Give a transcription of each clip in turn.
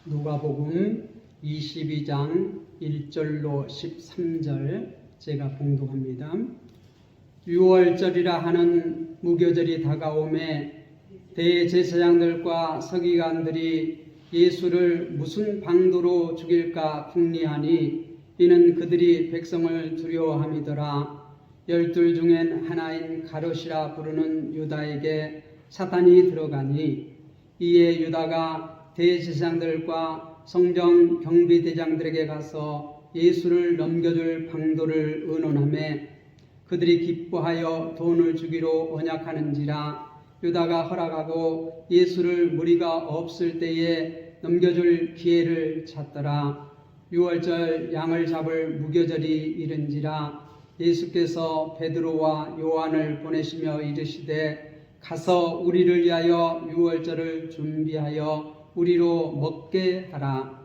누가복음 22장 1절로 13절 제가 봉독합니다. 유월절이라 하는 무교절이 다가오매 대제사장들과 서기관들이 예수를 무슨 방도로 죽일까 궁리하니 이는 그들이 백성을 두려워함이더라. 12 중엔 하나인 가롯이라 부르는 유다에게 사탄이 들어가니 이에 유다가 대제사장들과 성전 경비대장들에게 가서 예수를 넘겨줄 방도를 의논하매 그들이 기뻐하여 돈을 주기로 언약하는지라. 유다가 허락하고 예수를 무리가 없을 때에 넘겨줄 기회를 찾더라. 유월절 양을 잡을 무교절이 이른지라. 예수께서 베드로와 요한을 보내시며 이르시되 가서 우리를 위하여 유월절을 준비하여 우리로 먹게 하라.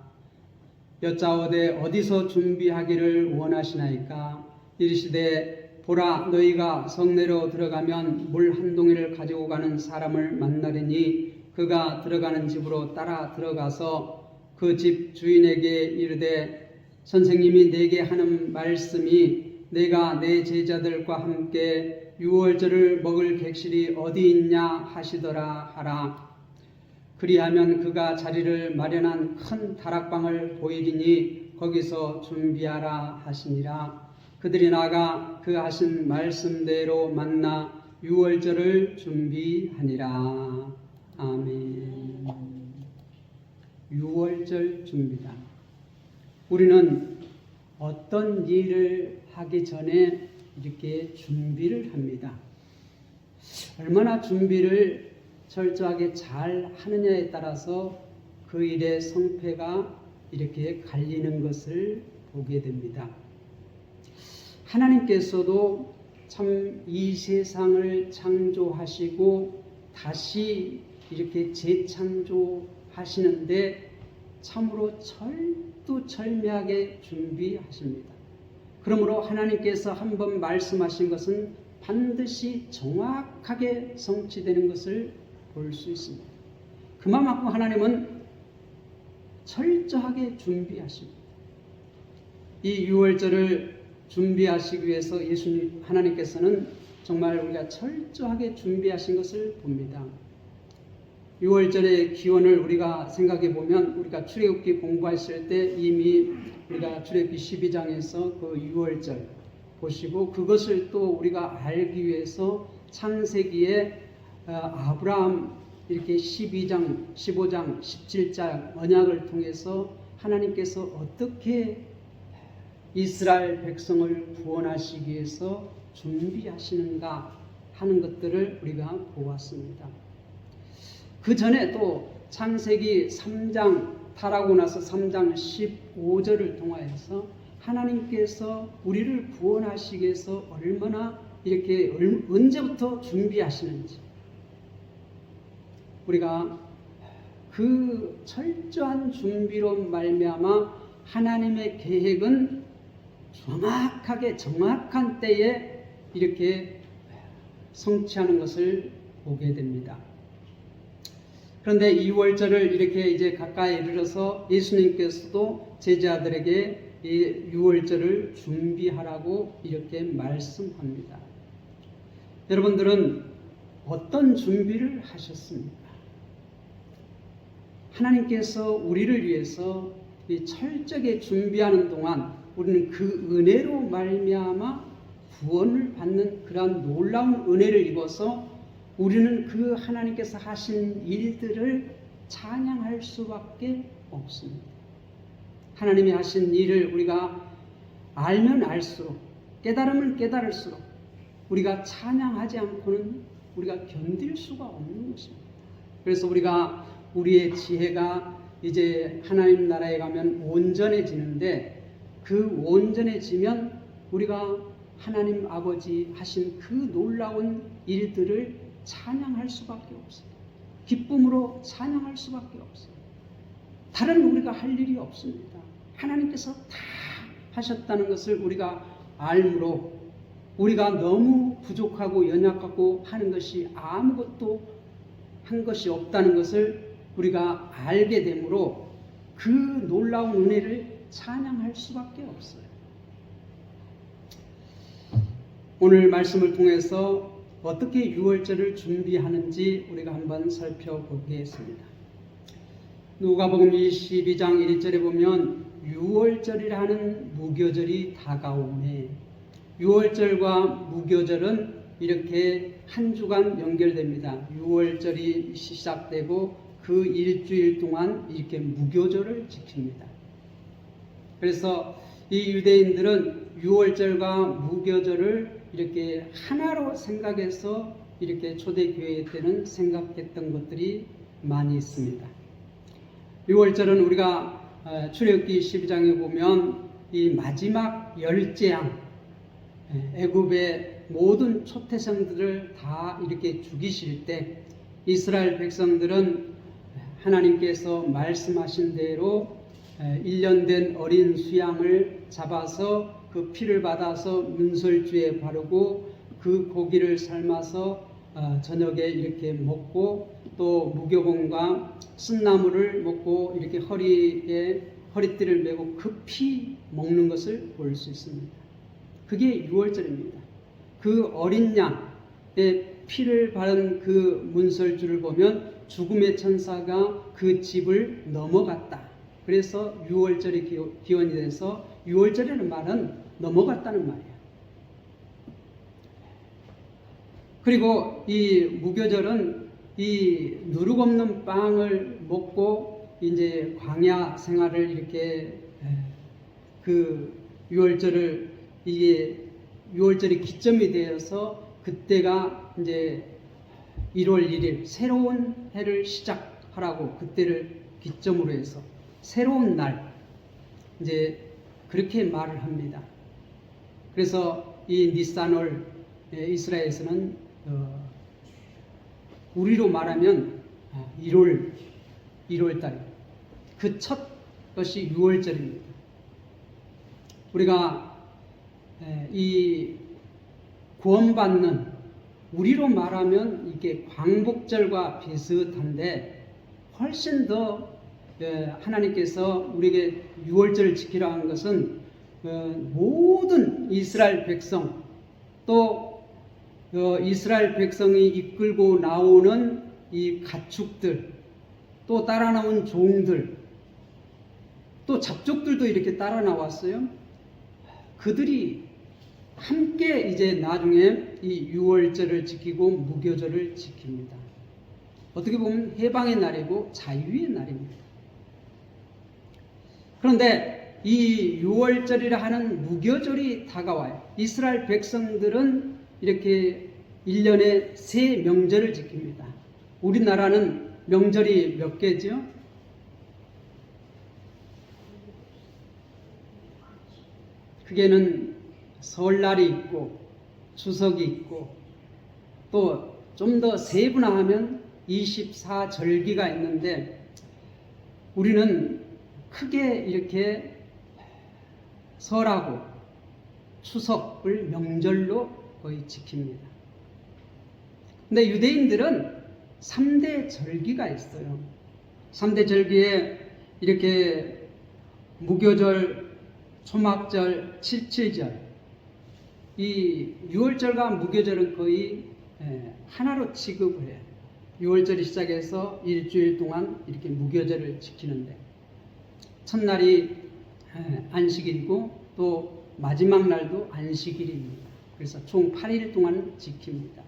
여짜오되 어디서 준비하기를 원하시나이까? 이르시되 보라, 너희가 성내로 들어가면 물 한 동이를 가지고 가는 사람을 만나리니 그가 들어가는 집으로 따라 들어가서 그 집 주인에게 이르되 선생님이 내게 하는 말씀이 내가 내 제자들과 함께 유월절을 먹을 객실이 어디 있냐 하시더라 하라. 그리하면 그가 자리를 마련한 큰 다락방을 보이리니 거기서 준비하라 하시니라. 그들이 나가 그 하신 말씀대로 만나 유월절을 준비하니라. 아멘. 유월절 준비다. 우리는 어떤 일을 하기 전에 이렇게 준비를 합니다. 얼마나 준비를 철저하게 잘 하느냐에 따라서 그 일의 성패가 이렇게 갈리는 것을 보게 됩니다. 하나님께서도 참 이 세상을 창조하시고 다시 이렇게 재창조하시는데 참으로 철두철미하게 준비하십니다. 그러므로 하나님께서 한번 말씀하신 것은 반드시 정확하게 성취되는 것을 볼 수 있습니다. 그만큼 하나님은 철저하게 준비하십니다. 이 유월절을 준비하시기 위해서 예수님 하나님께서는 정말 우리가 철저하게 준비하신 것을 봅니다. 유월절의 기원을 우리가 생각해 보면 우리가 출애굽기 공부하실 때 이미 우리가 출애굽기 12장에서 그 유월절 보시고 그것을 또 우리가 알기 위해서 창세기에 아브라함 이렇게 12장, 15장, 17장 언약을 통해서 하나님께서 어떻게 이스라엘 백성을 구원하시기 위해서 준비하시는가 하는 것들을 우리가 보았습니다. 그 전에 또 창세기 3장 타라고 나서 3장 15절을 통하여서 하나님께서 우리를 구원하시기 위해서 얼마나 이렇게 언제부터 준비하시는지 우리가 그 철저한 준비로 말미암아 하나님의 계획은 정확한 때에 이렇게 성취하는 것을 보게 됩니다. 그런데 이 유월절을 이렇게 이제 가까이 이르러서 예수님께서도 제자들에게 이 유월절을 준비하라고 이렇게 말씀합니다. 여러분들은 어떤 준비를 하셨습니까? 하나님께서 우리를 위해서 이 철저하게 준비하는 동안 우리는 그 은혜로 말미암아 구원을 받는 그러한 놀라운 은혜를 입어서 우리는 그 하나님께서 하신 일들을 찬양할 수밖에 없습니다. 하나님이 하신 일을 우리가 알면 알수록 깨달으면 깨달을수록 우리가 찬양하지 않고는 우리가 견딜 수가 없는 것입니다. 그래서 우리가 우리의 지혜가 이제 하나님 나라에 가면 온전해지는데 그 온전해지면 우리가 하나님 아버지 하신 그 놀라운 일들을 찬양할 수밖에 없어요. 기쁨으로 찬양할 수밖에 없어요. 다른 우리가 할 일이 없습니다. 하나님께서 다 하셨다는 것을 우리가 알므로 우리가 너무 부족하고 연약하고 하는 것이 아무것도 한 것이 없다는 것을 우리가 알게 되므로 그 놀라운 은혜를 찬양할 수밖에 없어요. 오늘 말씀을 통해서 어떻게 유월절을 준비하는지 우리가 한번 살펴보겠습니다. 누가복음 22장 1절에 보면 유월절이라는 무교절이 다가오네. 유월절과 무교절은 이렇게 한 주간 연결됩니다. 유월절이 시작되고 그 일주일 동안 이렇게 무교절을 지킵니다. 그래서 이 유대인들은 유월절과 무교절을 이렇게 하나로 생각해서 이렇게 초대교회 때는 생각했던 것들이 많이 있습니다. 유월절은 우리가 출애굽기 12장에 보면 이 마지막 열재앙, 애굽의 모든 초태생들을 다 이렇게 죽이실 때 이스라엘 백성들은 하나님께서 말씀하신 대로 1년 된 어린 수양을 잡아서 그 피를 받아서 문설주에 바르고 그 고기를 삶아서 저녁에 이렇게 먹고 또 무교봉과 쓴나물을 먹고 이렇게 허리띠를 메고 급히 먹는 것을 볼 수 있습니다. 그게 유월절입니다. 그 어린 양의 피를 바른 그 문설주를 보면 죽음의 천사가 그 집을 넘어갔다. 그래서 유월절이 기원이 돼서 유월절이라는 말은 넘어갔다는 말이에요. 그리고 이 무교절은 이 누룩 없는 빵을 먹고 이제 광야 생활을 이렇게 그 유월절을 이게 유월절이 기점이 되어서 그때가 이제 1월 1일 새로운 해를 시작하라고 그때를 기점으로 해서 새로운 날 이제 그렇게 말을 합니다. 그래서 이 니산월 이스라엘에서는 우리로 말하면 1월 달 그 첫 것이 유월절입니다. 우리가 이 구원받는 우리로 말하면 이게 광복절과 비슷한데 훨씬 더 하나님께서 우리에게 유월절을 지키라 한 것은 모든 이스라엘 백성 또 이스라엘 백성이 이끌고 나오는 이 가축들 또 따라 나온 종들 또 잡족들도 이렇게 따라 나왔어요. 그들이 함께 이제 나중에 이 유월절을 지키고 무교절을 지킵니다. 어떻게 보면 해방의 날이고 자유의 날입니다. 그런데 이 유월절이라 하는 무교절이 다가와요. 이스라엘 백성들은 이렇게 1년에 세 명절을 지킵니다. 우리나라는 명절이 몇 개죠? 그게는 설날이 있고 추석이 있고 또 좀 더 세분화하면 24절기가 있는데 우리는 크게 이렇게 설하고 추석을 명절로 거의 지킵니다. 근데 유대인들은 3대 절기가 있어요. 3대 절기에 이렇게 무교절, 초막절, 칠칠절 이 유월절과 무교절은 거의 하나로 취급을 해요. 유월절이 시작해서 일주일 동안 이렇게 무교절을 지키는데 첫날이 안식일이고 또 마지막 날도 안식일입니다. 그래서 총 8일 동안 지킵니다.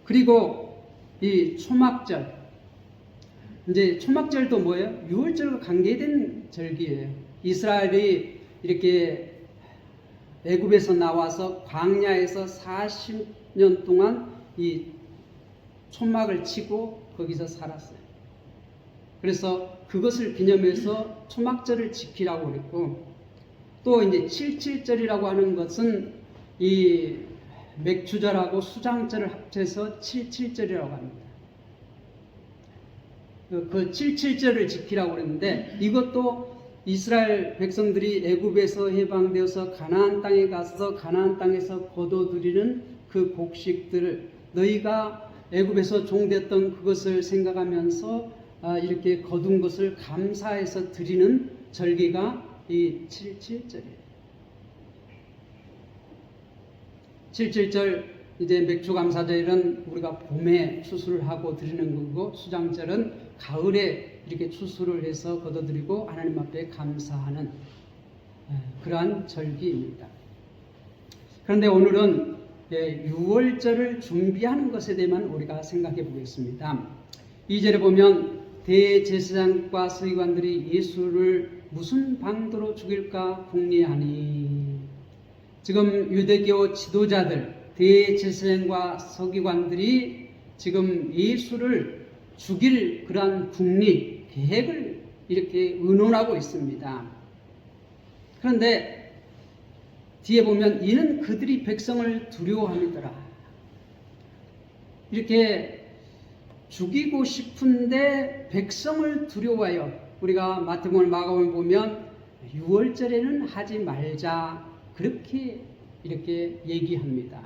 그리고 이 초막절 이제 초막절도 뭐예요? 유월절과 관계된 절기예요. 이스라엘이 이렇게 애굽에서 나와서 광야에서 40년 동안 이 초막을 치고 거기서 살았어요. 그래서 그것을 기념해서 초막절을 지키라고 그랬고 또 이제 칠칠절이라고 하는 것은 이 맥주절하고 수장절을 합쳐서 칠칠절이라고 합니다. 그 칠칠절을 지키라고 그랬는데 이것도 이스라엘 백성들이 애굽에서 해방되어서 가나안 땅에 가서 가나안 땅에서 거둬들이는 그 곡식들을 너희가 애굽에서 종됐던 그것을 생각하면서 이렇게 거둔 것을 감사해서 드리는 절기가 이 77절이에요. 77절 이제 맥주감사절은 우리가 봄에 추수를 하고 드리는 거고, 수장절은 가을에 이렇게 추수를 해서 거둬드리고 하나님 앞에 감사하는 그러한 절기입니다. 그런데 오늘은 6월절을 준비하는 것에 대해만 우리가 생각해 보겠습니다. 2절에 보면 대제사장과 서기관들이 예수를 무슨 방도로 죽일까 궁리하니, 지금 유대교 지도자들, 대제사장과 서기관들이 지금 예수를 죽일 그러한 궁리, 계획을 이렇게 의논하고 있습니다. 그런데 뒤에 보면 이는 그들이 백성을 두려워함이더라. 이렇게 죽이고 싶은데 백성을 두려워하여, 우리가 마태복음, 마가복음 보면 6월절에는 하지 말자, 그렇게 이렇게 얘기합니다.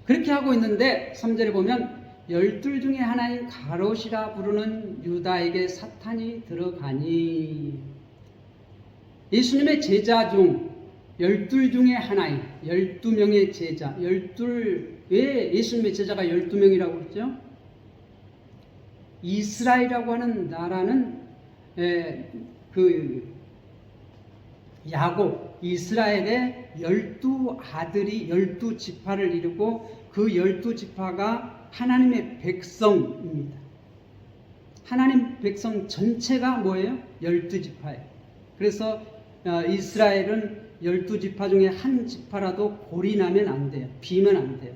그렇게 하고 있는데 3절에 보면 12 중에 하나인 가롯이라 부르는 유다에게 사탄이 들어가니, 예수님의 제자 중 12 중에 하나인 12명의 제자, 왜 예수님의 제자가 12명이라고 그랬죠? 이스라엘이라고 하는 나라는 야곱, 이스라엘의 12아들이 12지파를 이루고, 그 12지파가 하나님의 백성입니다. 하나님 백성 전체가 뭐예요? 12지파예요. 그래서 이스라엘은 12지파 중에 한 지파라도 골이 나면 안 돼요. 비면 안 돼요.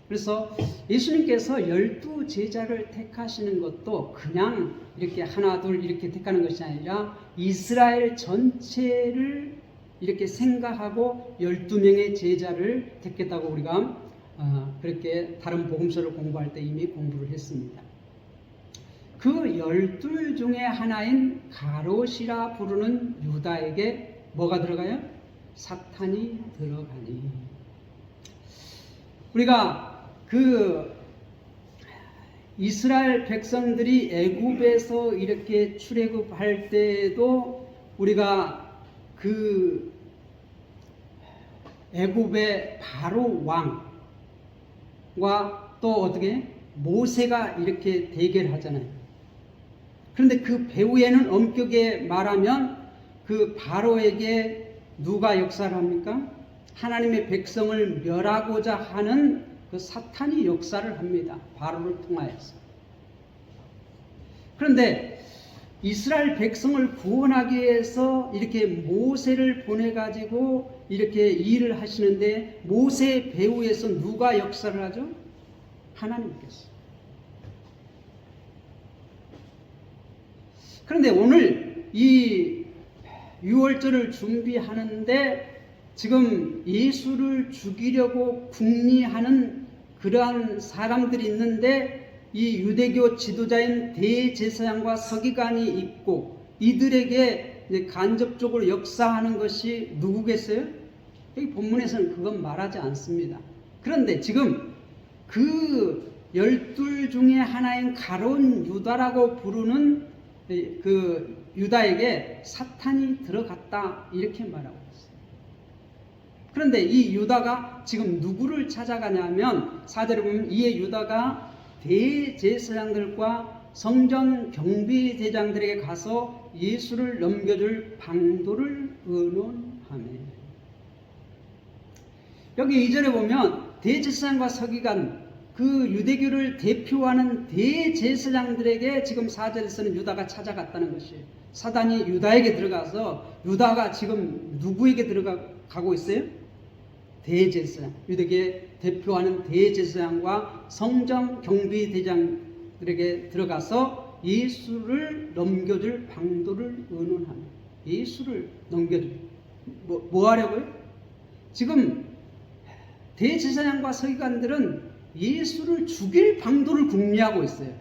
그래서 예수님께서 12제자를 택하시는 것도 그냥 이렇게 하나 둘 이렇게 택하는 것이 아니라 이스라엘 전체를 이렇게 생각하고 12명의 제자를 택했다고 우리가 그렇게 다른 복음서를 공부할 때 이미 공부를 했습니다. 그 12 중에 하나인 가롯이라 부르는 유다에게 뭐가 들어가요? 사탄이 들어가니. 우리가 이스라엘 백성들이 애굽에서 이렇게 출애굽할 때도 우리가 애굽의 바로 왕과 또 어떻게 모세가 이렇게 대결하잖아요. 그런데 그 배후에는 엄격하게 말하면 그 바로에게 누가 역사를 합니까? 하나님의 백성을 멸하고자 하는 그 사탄이 역사를 합니다. 바로를 통하여서. 그런데 이스라엘 백성을 구원하기 위해서 이렇게 모세를 보내가지고 이렇게 일을 하시는데, 모세의 배후에서 누가 역사를 하죠? 하나님께서. 그런데 오늘 이 6월절을 준비하는데 지금 예수를 죽이려고 궁리하는 그러한 사람들이 있는데, 이 유대교 지도자인 대제사장과 서기관이 있고 이들에게 간접적으로 역사하는 것이 누구겠어요? 여기 본문에서는 그건 말하지 않습니다. 그런데 지금 그 12 중에 하나인 가롯 유다라고 부르는 그 유다에게 사탄이 들어갔다, 이렇게 말하고 있어요. 그런데 이 유다가 지금 누구를 찾아가냐면 4절에 보면 이에 유다가 대제사장들과 성전 경비대장들에게 가서 예수를 넘겨줄 방도를 의논하며. 여기 2절에 보면 대제사장과 서기관, 그 유대교를 대표하는 대제사장들에게 지금 4절에서는 유다가 찾아갔다는 것이에요. 사단이 유다에게 들어가서, 유다가 지금 누구에게 들어가고 있어요? 대제사장, 유대교에 대표하는 대제사장과 성전 경비대장들에게 들어가서 예수를 넘겨줄 방도를 의논하며. 예수를 넘겨줄, 뭐 하려고요? 지금 대제사장과 서기관들은 예수를 죽일 방도를 궁리하고 있어요.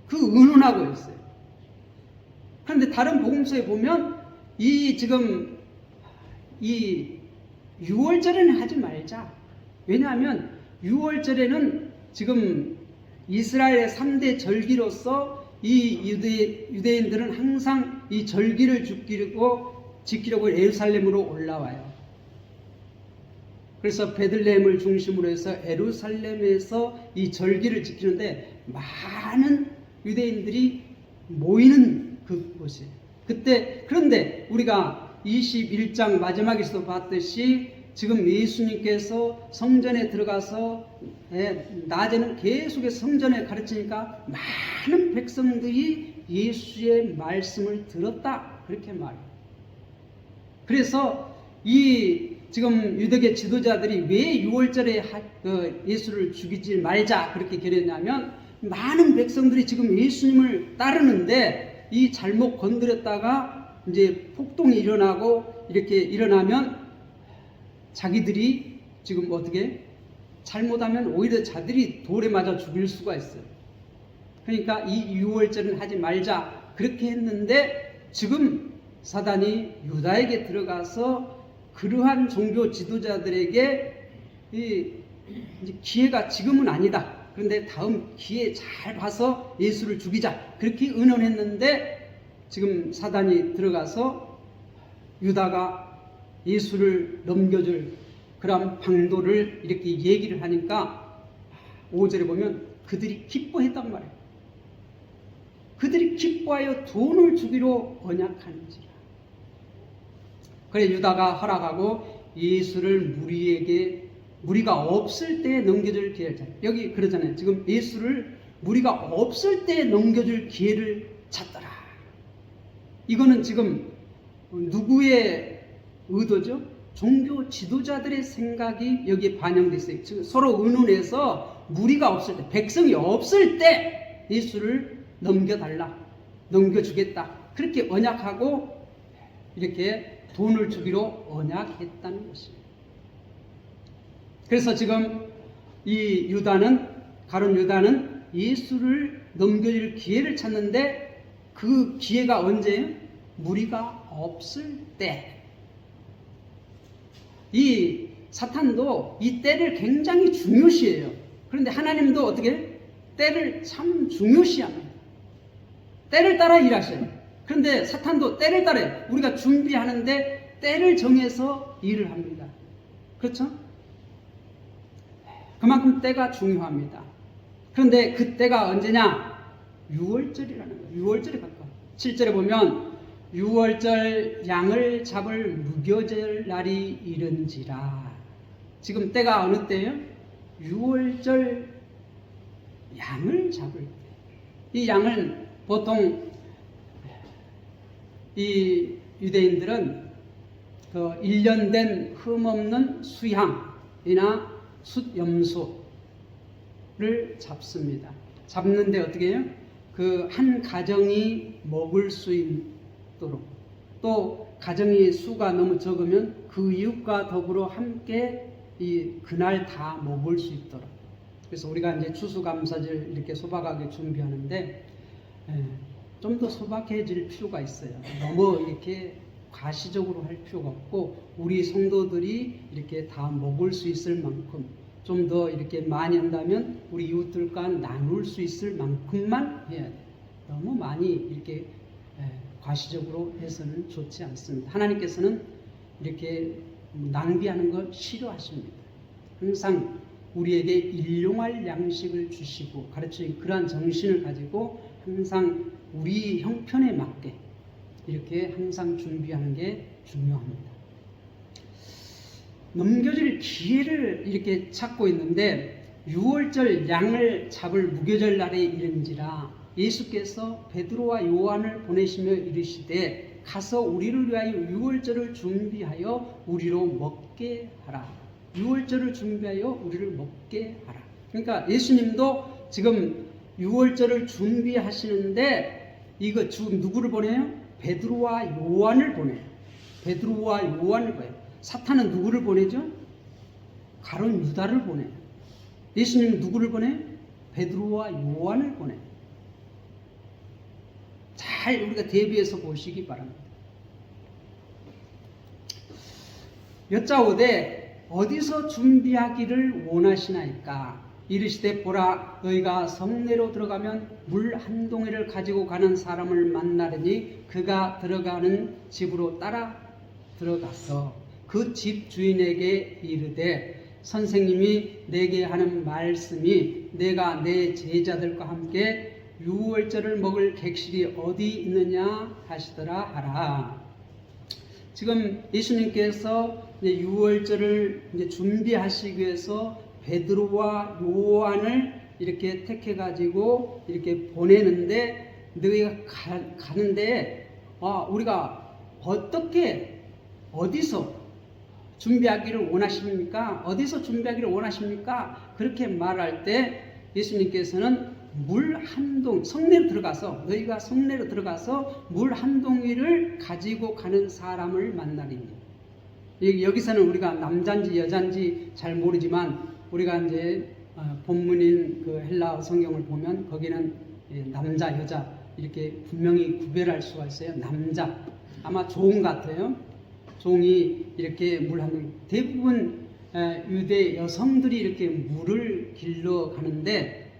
그 의논하고 있어요. 그런데 다른 복음서에 보면 지금 이 6월절에는 하지 말자. 왜냐하면 6월절에는 지금 이스라엘의 3대 절기로서 이 유대인들은 항상 이 절기를 지키려고 예루살렘으로 올라와요. 그래서 베들레헴을 중심으로 해서 예루살렘에서 이 절기를 지키는데 많은 유대인들이 모이는 그곳이에요. 그런데 우리가 21장 마지막에서도 봤듯이 지금 예수님께서 성전에 들어가서 낮에는 계속해서 성전에 가르치니까 많은 백성들이 예수의 말씀을 들었다, 그렇게 말해요. 그래서 지금 유대계 지도자들이 왜 6월절에 예수를 죽이지 말자 그렇게 결의했냐면, 많은 백성들이 지금 예수님을 따르는데 이 잘못 건드렸다가 이제 폭동이 일어나고 이렇게 일어나면 자기들이 지금 어떻게 잘못하면 오히려 자들이 돌에 맞아 죽일 수가 있어요. 그러니까 이 6월절은 하지 말자 그렇게 했는데, 지금 사단이 유다에게 들어가서 그러한 종교 지도자들에게 이제 기회가 지금은 아니다, 그런데 다음 기회 잘 봐서 예수를 죽이자 그렇게 의논했는데, 지금 사단이 들어가서 유다가 예수를 넘겨줄 그런 방도를 이렇게 얘기를 하니까 5절에 보면 그들이 기뻐했단 말이에요. 그들이 기뻐하여 돈을 주기로 언약하는지라. 그래 유다가 허락하고 예수를 무리가 없을 때 넘겨줄 기회를 찾아요. 여기 그러잖아요. 지금 예수를 무리가 없을 때 넘겨줄 기회를 찾더라. 이거는 지금 누구의 의도죠? 종교 지도자들의 생각이 여기에 반영되어 있어요. 즉 서로 의논해서 무리가 없을 때, 백성이 없을 때 예수를 넘겨주겠다 그렇게 언약하고 이렇게 돈을 주기로 언약했다는 것입니다. 그래서 지금 이 가룟 유다는 예수를 넘겨줄 기회를 찾는데, 그 기회가 언제예요? 무리가 없을 때. 이 사탄도 이 때를 굉장히 중요시해요. 그런데 하나님도 어떻게 때를 참 중요시합니다. 때를 따라 일하셔요. 그런데 사탄도 때를 따라요. 우리가 준비하는데 때를 정해서 일을 합니다. 그렇죠? 그만큼 때가 중요합니다. 그런데 그 때가 언제냐? 6월절이라는 거예요. 6월절에 가까워. 7절에 보면 6월절 양을 잡을 무교절 날이 이른지라. 지금 때가 어느 때예요? 6월절 양을 잡을 때. 이 양은 보통 이 유대인들은 그 1년 된 흠없는 수양이나 숫염소를 잡습니다. 잡는데 어떻게 해요? 그 한 가정이 먹을 수 있도록, 또 가정의 수가 너무 적으면 그 이웃과 더불어 함께 그날 다 먹을 수 있도록. 그래서 우리가 이제 추수감사절 이렇게 소박하게 준비하는데 좀 더 소박해질 필요가 있어요. 너무 이렇게 가시적으로 할 필요가 없고, 우리 성도들이 이렇게 다 먹을 수 있을 만큼 좀 더 이렇게 많이 한다면 우리 이웃들과 나눌 수 있을 만큼만 해야 돼요. 너무 많이 이렇게 과시적으로 해서는 좋지 않습니다. 하나님께서는 이렇게 낭비하는 걸 싫어하십니다. 항상 우리에게 일용할 양식을 주시고 가르치는 그러한 정신을 가지고 항상 우리 형편에 맞게 이렇게 항상 준비하는 게 중요합니다. 넘겨줄 기회를 이렇게 찾고 있는데, 6월절 양을 잡을 무교절 날에 이른지라. 예수께서 베드로와 요한을 보내시며 이르시되 가서 우리를 위하여 6월절을 준비하여 우리로 먹게 하라. 6월절을 준비하여 우리를 먹게 하라. 그러니까 예수님도 지금 6월절을 준비하시는데, 이거 지금 누구를 보내요? 베드로와 요한을 보내요. 베드로와 요한을 보내요. 사탄은 누구를 보내죠? 가룟 유다를 보내요. 예수님은 누구를 보내요? 베드로와 요한을 보내요. 잘 우리가 대비해서 보시기 바랍니다. 여짜오되 어디서 준비하기를 원하시나이까? 이르시되 보라, 너희가 성내로 들어가면 물 한 동이를 가지고 가는 사람을 만나려니 그가 들어가는 집으로 따라 들어가서 그 집 주인에게 이르되 선생님이 내게 하는 말씀이 내가 내 제자들과 함께 유월절을 먹을 객실이 어디 있느냐 하시더라 하라. 지금 예수님께서 유월절을 준비하시기 위해서 베드로와 요한을 이렇게 택해 가지고 이렇게 보내는데, 너희가 가는데 우리가 어디서 준비하기를 원하십니까? 어디서 준비하기를 원하십니까? 그렇게 말할 때 예수님께서는 물 한 동, 성내로 들어가서, 너희가 성내로 들어가서 물 한 동이를 가지고 가는 사람을 만나리니. 여기서는 우리가 남자인지 여자인지 잘 모르지만 우리가 이제 본문인 그 헬라어 성경을 보면 거기는 남자 여자 이렇게 분명히 구별할 수가 있어요. 남자, 아마 종 같아요. 종이 이렇게 물 한 동. 대부분 유대 여성들이 이렇게 물을 길러 가는데,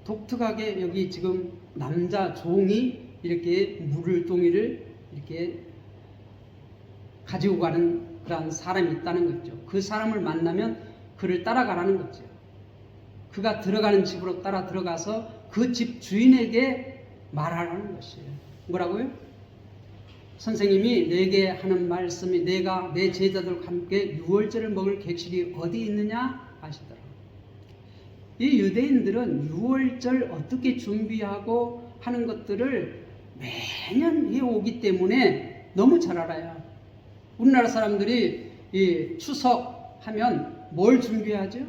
독특하게 여기 지금 남자 종이 이렇게 물동이를 이렇게 가지고 가는 그런 사람이 있다는 거죠. 그 사람을 만나면 그를 따라가라는 거죠. 그가 들어가는 집으로 따라 들어가서 그 집 주인에게 말하라는 것이에요. 뭐라고요? 선생님이 내게 하는 말씀이 내가 내 제자들과 함께 유월절을 먹을 객실이 어디 있느냐 하시더라. 이 유대인들은 유월절 어떻게 준비하고 하는 것들을 매년 해오기 때문에 너무 잘 알아요. 우리나라 사람들이 이 추석 하면 뭘 준비하죠?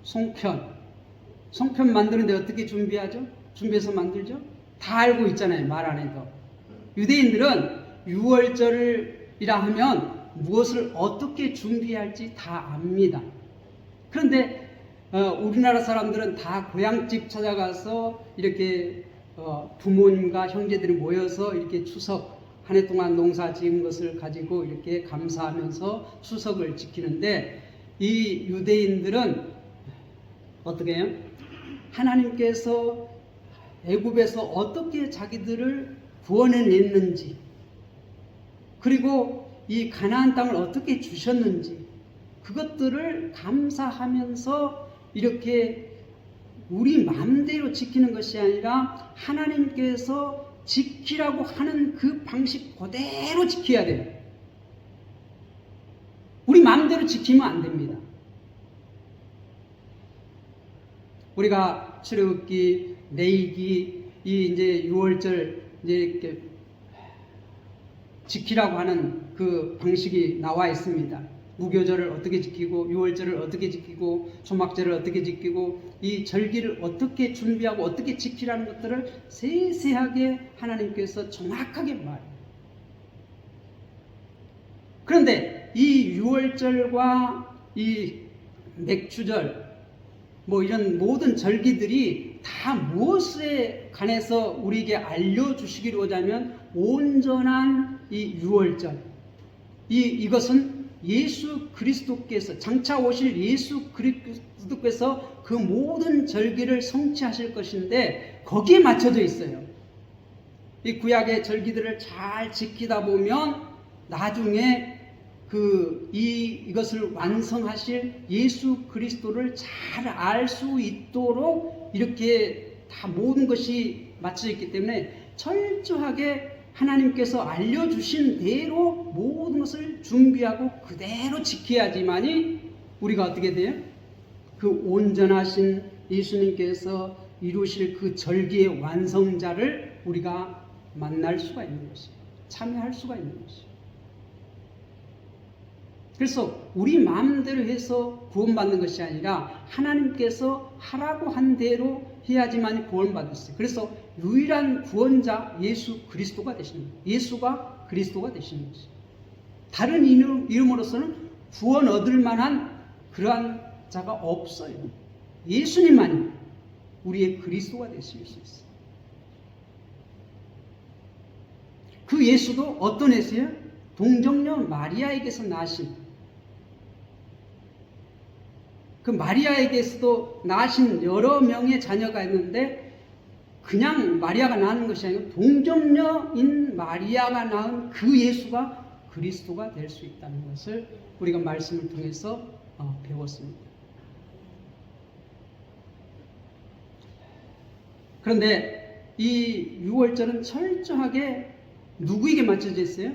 송편 만드는데 어떻게 준비하죠? 준비해서 만들죠? 다 알고 있잖아요. 말 안 해도. 유대인들은 유월절이라 하면 무엇을 어떻게 준비할지 다 압니다. 그런데 우리나라 사람들은 다 고향집 찾아가서 이렇게 부모님과 형제들이 모여서 이렇게 추석 한 해 동안 농사 지은 것을 가지고 이렇게 감사하면서 추석을 지키는데, 이 유대인들은 어떻게 해요? 하나님께서 애굽에서 어떻게 자기들을 구원해냈는지, 그리고 이 가나안 땅을 어떻게 주셨는지, 그것들을 감사하면서 이렇게 우리 마음대로 지키는 것이 아니라 하나님께서 지키라고 하는 그 방식 그대로 지켜야 돼요. 우리 마음대로 지키면 안 됩니다. 우리가 출애굽기, 레위기, 이 이제 유월절 이제 이렇게 지키라고 하는 그 방식이 나와 있습니다. 무교절을 어떻게 지키고, 유월절을 어떻게 지키고, 초막절을 어떻게 지키고, 이 절기를 어떻게 준비하고 어떻게 지키라는 것들을 세세하게 하나님께서 정확하게 말해요. 그런데 이 유월절과 이 맥주절, 뭐 이런 모든 절기들이 다 무엇에 관해서 우리에게 알려주시기로자 하면 온전한 이 유월절, 이것은 예수 그리스도께서, 장차 오실 예수 그리스도께서 그 모든 절기를 성취하실 것인데 거기에 맞춰져 있어요. 이 구약의 절기들을 잘 지키다 보면 나중에 이것을 완성하실 예수 그리스도를 잘 알 수 있도록 이렇게 다 모든 것이 맞춰져 있기 때문에 철저하게 하나님께서 알려주신 대로 모든 것을 준비하고 그대로 지켜야지만이 우리가 어떻게 돼요? 그 온전하신 예수님께서 이루실 그 절기의 완성자를 우리가 만날 수가 있는 것이에요. 참여할 수가 있는 것이에요. 그래서 우리 마음대로 해서 구원받는 것이 아니라 하나님께서 하라고 한 대로 해야지만 구원받을 수 있어요. 그래서 유일한 구원자 예수 그리스도가 되시는 거예요. 예수가 그리스도가 되시는 것이에요. 다른 이름으로서는 구원 얻을 만한 그러한 자가 없어요. 예수님만이 우리의 그리스도가 되실 수 있어요. 그 예수도 어떤 예수예요? 동정녀 마리아에게서 나신, 그 마리아에게서도 나신 여러 명의 자녀가 있는데 그냥 마리아가 낳은 것이 아니고 동정녀인 마리아가 낳은 그 예수가 그리스도가 될 수 있다는 것을 우리가 말씀을 통해서 배웠습니다. 그런데 이 유월절은 철저하게 누구에게 맞춰져 있어요?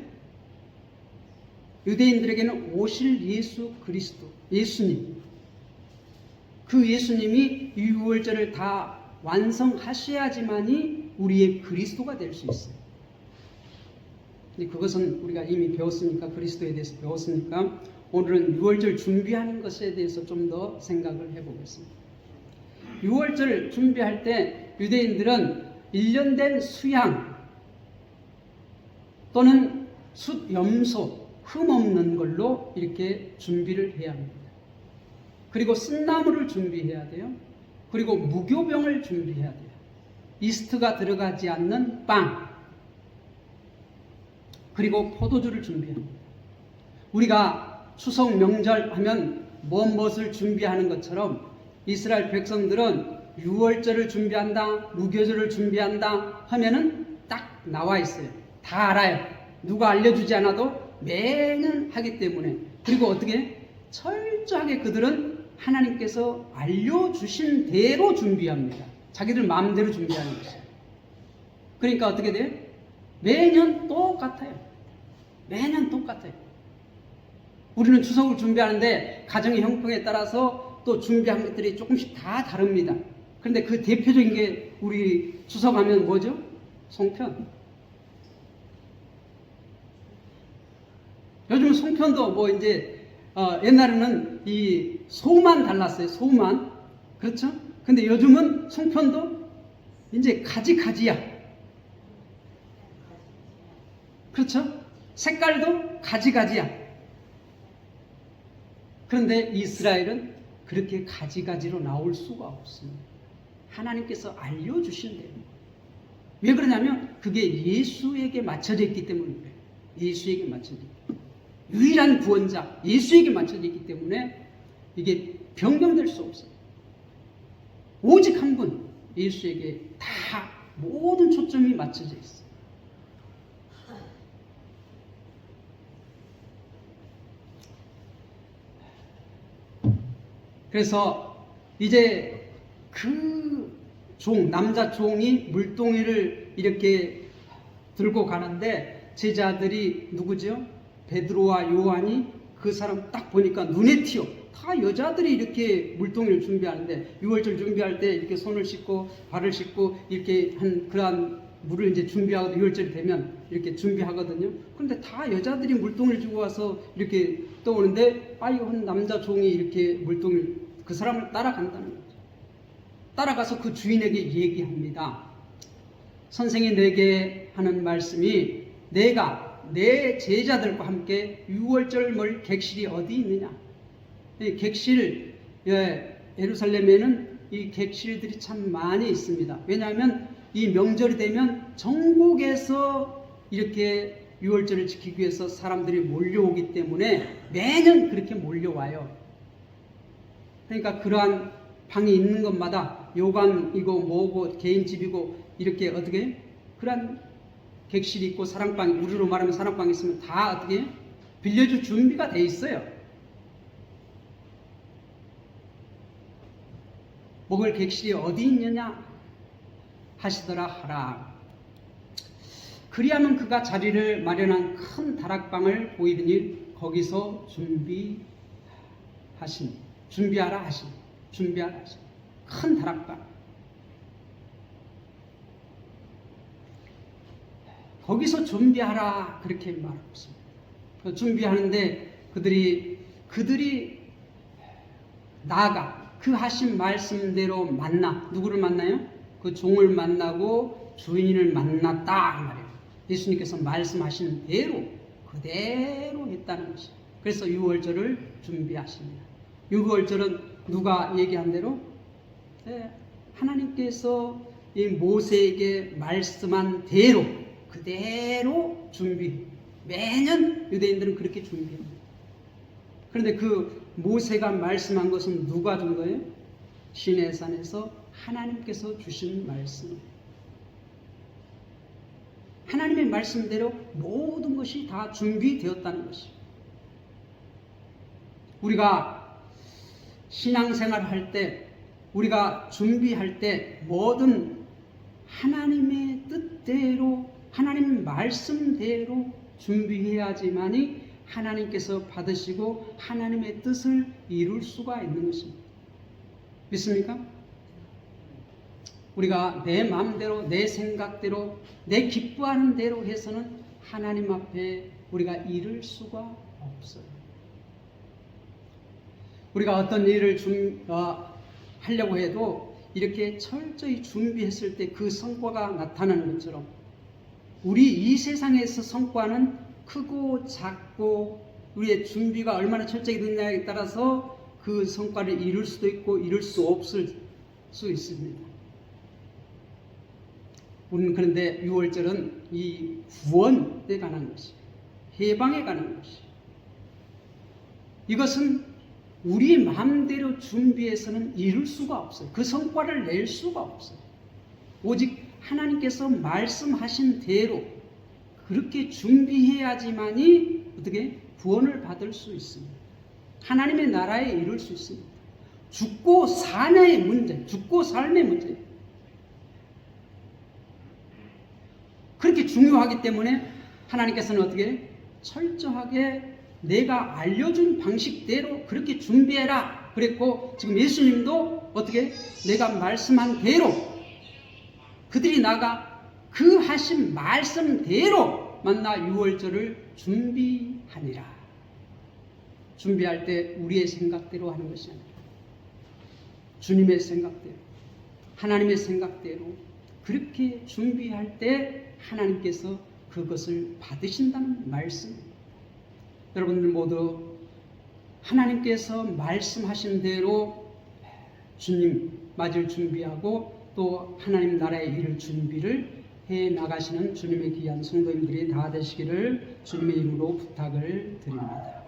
유대인들에게는 오실 예수 그리스도, 예수님. 그 예수님이 이 유월절을 다 완성하셔야지만이 우리의 그리스도가 될 수 있어요. 근데 그것은 우리가 이미 배웠으니까, 그리스도에 대해서 배웠으니까 오늘은 유월절 준비하는 것에 대해서 좀 더 생각을 해보겠습니다. 유월절 준비할 때 유대인들은 1년 된 수양 또는 숫염소, 흠없는 걸로 이렇게 준비를 해야 합니다. 그리고 쓴나물을 준비해야 돼요. 그리고 무교병을 준비해야 돼요. 이스트가 들어가지 않는 빵, 그리고 포도주를 준비합니다. 우리가 추석 명절 하면 무엇을 준비하는 것처럼 이스라엘 백성들은 유월절을 준비한다, 무교절을 준비한다 하면은 딱 나와 있어요. 다 알아요. 누가 알려주지 않아도 매년 하기 때문에. 그리고 어떻게? 철저하게 그들은 하나님께서 알려주신 대로 준비합니다. 자기들 마음대로 준비하는 것이에요. 그러니까 어떻게 돼요? 매년 똑같아요. 매년 똑같아요. 우리는 추석을 준비하는데 가정의 형편에 따라서 또 준비한 것들이 조금씩 다 다릅니다. 그런데 그 대표적인 게 우리 추석하면 뭐죠? 송편. 요즘 송편도 뭐 이제 옛날에는 이 소만 달랐어요. 소만. 그렇죠? 근데 요즘은 송편도 이제 가지가지야. 그렇죠? 색깔도 가지가지야. 그런데 이스라엘은 그렇게 가지가지로 나올 수가 없습니다. 하나님께서 알려주신 대로. 왜 그러냐면 그게 예수에게 맞춰져 있기 때문에 그래요. 예수에게 맞춰져 있기 때문에. 유일한 구원자 예수에게 맞춰져 있기 때문에 이게 변경될 수 없어요. 오직 한 분 예수에게 다 모든 초점이 맞춰져 있어요. 그래서 이제 그 남자 종이 물동이를 이렇게 들고 가는데 제자들이 누구죠? 베드로와 요한이 그 사람 딱 보니까 눈에 튀어. 다 여자들이 이렇게 물동이를 준비하는데 유월절 준비할 때 이렇게 손을 씻고 발을 씻고 이렇게 한 그러한 물을 이제 준비하고 유월절이 되면 이렇게 준비하거든요. 그런데 다 여자들이 물동이를 주고 와서 이렇게 떠오는데 한 남자 종이 이렇게 물동이를 그 사람을 따라간다는 거죠. 따라가서 그 주인에게 얘기합니다. 선생이 내게 하는 말씀이 내가 내 제자들과 함께 유월절 뭘 객실이 어디 있느냐. 이 객실, 예루살렘에는 이 객실들이 참 많이 있습니다. 왜냐하면 이 명절이 되면 전국에서 이렇게 유월절을 지키기 위해서 사람들이 몰려오기 때문에 매년 그렇게 몰려와요. 그러니까 그러한 방이 있는 것마다 요관이고 뭐고 개인집이고 이렇게 어떻게 그러한 객실이 있고 사랑방이, 우리로 말하면 사랑방이 있으면 다 어떻게 빌려줄 준비가 돼 있어요. 먹을 객실이 어디 있느냐 하시더라 하라. 그리하면 그가 자리를 마련한 큰 다락방을 보이더니 거기서 준비하라 하시니 큰 다락방. 거기서 준비하라 그렇게 말하고 있습니다. 준비하는데 그들이 나아가 그 하신 말씀대로 누구를 만나요? 그 종을 만나고 주인을 만났다 이 말이에요. 예수님께서 말씀하신 대로 그대로 했다는 것이에요. 그래서 유월절을 준비하십니다. 유월절은 누가 얘기한 대로 하나님께서 이 모세에게 말씀한 대로 그대로 준비. 매년 유대인들은 그렇게 준비합니다. 그런데 그 모세가 말씀한 것은 누가 준 거예요? 시내산에서 하나님께서 주신 말씀. 하나님의 말씀대로 모든 것이 다 준비되었다는 것이죠. 우리가 신앙생활 할 때, 우리가 준비할 때 뭐든 하나님의 뜻대로, 하나님 말씀대로 준비해야지만이 하나님께서 받으시고 하나님의 뜻을 이룰 수가 있는 것입니다. 믿습니까? 우리가 내 마음대로, 내 생각대로, 내 기뻐하는 대로 해서는 하나님 앞에 우리가 이룰 수가 없어요. 우리가 어떤 일을 하려고 해도 이렇게 철저히 준비했을 때 그 성과가 나타나는 것처럼 우리 이 세상에서 성과는 크고 작고 우리의 준비가 얼마나 철저히 됐냐에 따라서 그 성과를 이룰 수도 있고 이룰 수 없을 수 있습니다. 우리는 그런데 6월절은 이 구원에 관한 것이, 해방에 관한 것이, 이것은 우리 마음대로 준비해서는 이룰 수가 없어요. 그 성과를 낼 수가 없어요. 오직 하나님께서 말씀하신 대로 그렇게 준비해야지만이 어떻게 구원을 받을 수 있습니다. 하나님의 나라에 이룰 수 있습니다. 죽고 사냐의 문제, 죽고 삶의 문제. 그렇게 중요하기 때문에 하나님께서는 어떻게 철저하게 내가 알려준 방식대로 그렇게 준비해라 그랬고, 지금 예수님도 어떻게 내가 말씀한 대로 그들이 나가 그 하신 말씀대로 만나 6월절을 준비하니라. 준비할 때 우리의 생각대로 하는 것이 아니라 주님의 생각대로, 하나님의 생각대로 그렇게 준비할 때 하나님께서 그것을 받으신다는 말씀입니다. 여러분들 모두 하나님께서 말씀하신 대로 주님 맞을 준비하고 또 하나님 나라에 이를 준비를 해 나가시는 주님의 귀한 성도님들이 다 되시기를 주님의 이름으로 부탁을 드립니다.